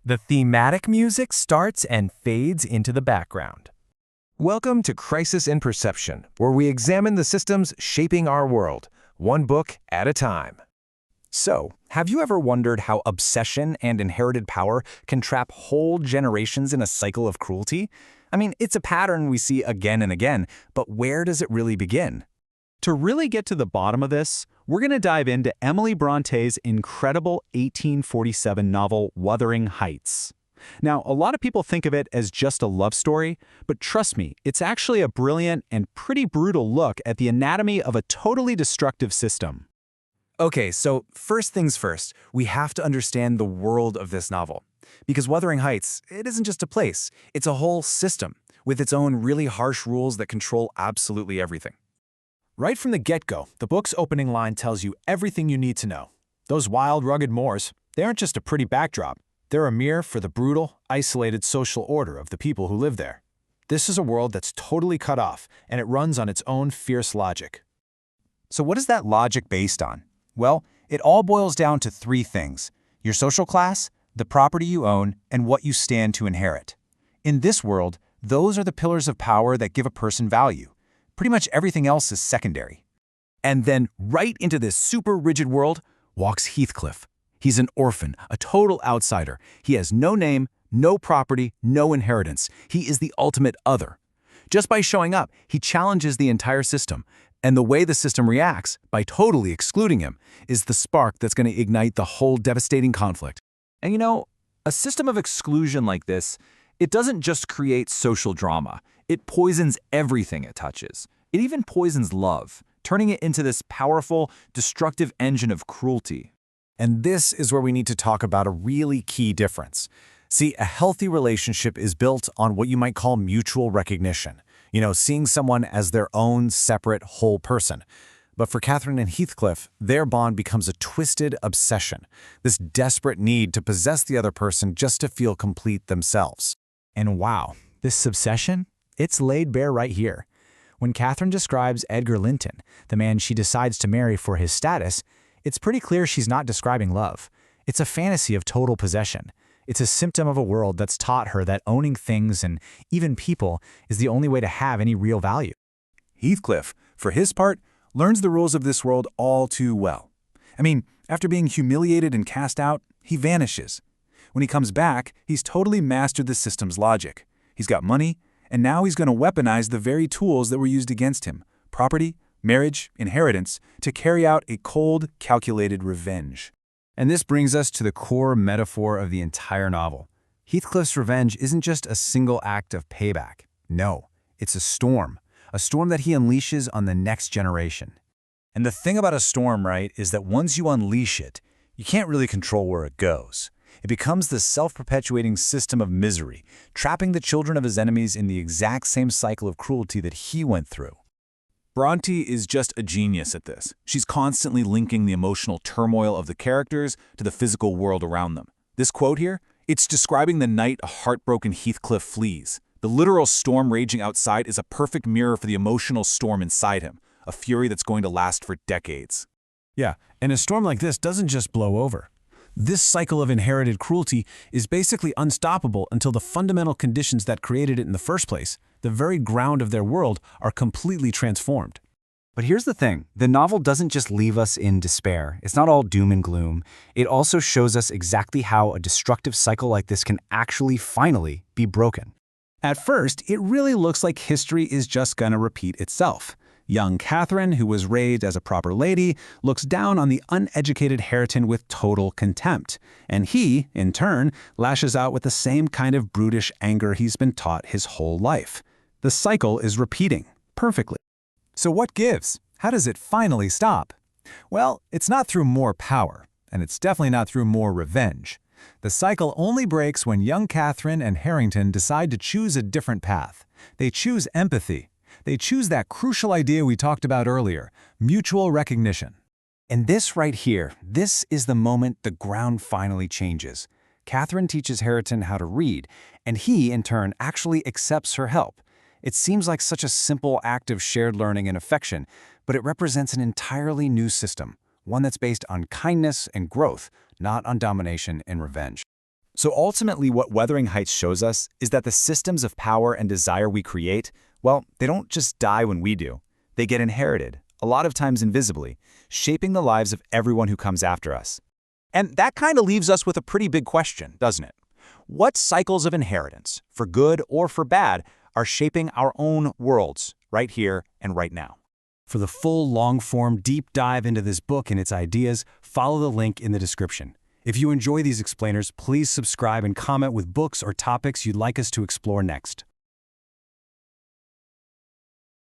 The thematic music starts and fades into the background. Welcome to Crisis in Perception, where we examine the systems shaping our world, one book at a time. So, have you ever wondered how obsession and inherited power can trap whole generations in a cycle of cruelty? I mean, it's a pattern we see again and again, but where does it really begin? To really get to the bottom of this, we're going to dive into Emily Bronté's incredible 1847 novel, Wuthering Heights. Now, a lot of people think of it as just a love story, but trust me, it's actually a brilliant and pretty brutal look at the anatomy of a totally destructive system. Okay, so first things first, we have to understand the world of this novel. Because Wuthering Heights, it isn't just a place, it's a whole system, with its own really harsh rules that control absolutely everything. Right from the get-go, the book's opening line tells you everything you need to know. Those wild, rugged moors, they aren't just a pretty backdrop. They're a mirror for the brutal, isolated social order of the people who live there. This is a world that's totally cut off, and it runs on its own fierce logic. So what is that logic based on? Well, it all boils down to three things: your social class, the property you own, and what you stand to inherit. In this world, those are the pillars of power that give a person value. Pretty much everything else is secondary. And then, right into this super rigid world, walks Heathcliff. He's an orphan, a total outsider. He has no name, no property, no inheritance. He is the ultimate other. Just by showing up, he challenges the entire system. And the way the system reacts, by totally excluding him, is the spark that's going to ignite the whole devastating conflict. And you know, a system of exclusion like this, it doesn't just create social drama. It poisons everything it touches. It even poisons love, turning it into this powerful, destructive engine of cruelty. And this is where we need to talk about a really key difference. See, a healthy relationship is built on what you might call mutual recognition. You know, seeing someone as their own separate whole person. But for Catherine and Heathcliff, their bond becomes a twisted obsession, this desperate need to possess the other person just to feel complete themselves. And wow, this obsession, it's laid bare right here. When Catherine describes Edgar Linton, the man she decides to marry for his status, it's pretty clear she's not describing love. It's a fantasy of total possession. It's a symptom of a world that's taught her that owning things and even people is the only way to have any real value. Heathcliff, for his part, learns the rules of this world all too well. I mean, after being humiliated and cast out, he vanishes. When he comes back, he's totally mastered the system's logic. He's got money, and now he's going to weaponize the very tools that were used against him: property, marriage, inheritance, to carry out a cold, calculated revenge. And this brings us to the core metaphor of the entire novel. Heathcliff's revenge isn't just a single act of payback. No, it's a storm that he unleashes on the next generation. And the thing about a storm, right, is that once you unleash it, you can't really control where it goes. It becomes this self-perpetuating system of misery, trapping the children of his enemies in the exact same cycle of cruelty that he went through. Brontë is just a genius at this. She's constantly linking the emotional turmoil of the characters to the physical world around them. This quote here, it's describing the night a heartbroken Heathcliff flees. The literal storm raging outside is a perfect mirror for the emotional storm inside him, a fury that's going to last for decades. Yeah, and a storm like this doesn't just blow over. This cycle of inherited cruelty is basically unstoppable until the fundamental conditions that created it in the first place, the very ground of their world, are completely transformed. But here's the thing, the novel doesn't just leave us in despair. It's not all doom and gloom. It also shows us exactly how a destructive cycle like this can actually finally be broken. At first, it really looks like history is just gonna repeat itself. Young Catherine, who was raised as a proper lady, looks down on the uneducated Hareton with total contempt, and he, in turn, lashes out with the same kind of brutish anger he's been taught his whole life. The cycle is repeating, perfectly. So what gives? How does it finally stop? Well, it's not through more power, and it's definitely not through more revenge. The cycle only breaks when young Catherine and Harrington decide to choose a different path. They choose empathy. They choose that crucial idea we talked about earlier, mutual recognition. And this right here, this is the moment the ground finally changes. Catherine teaches Hareton how to read, and he, in turn, actually accepts her help. It seems like such a simple act of shared learning and affection, but it represents an entirely new system, one that's based on kindness and growth, not on domination and revenge. So ultimately, what Wuthering Heights shows us is that the systems of power and desire we create, well, they don't just die when we do. They get inherited, a lot of times invisibly, shaping the lives of everyone who comes after us. And that kind of leaves us with a pretty big question, doesn't it? What cycles of inheritance, for good or for bad, are shaping our own worlds, right here and right now? For the full, long-form, deep dive into this book and its ideas, follow the link in the description. If you enjoy these explainers, please subscribe and comment with books or topics you'd like us to explore next.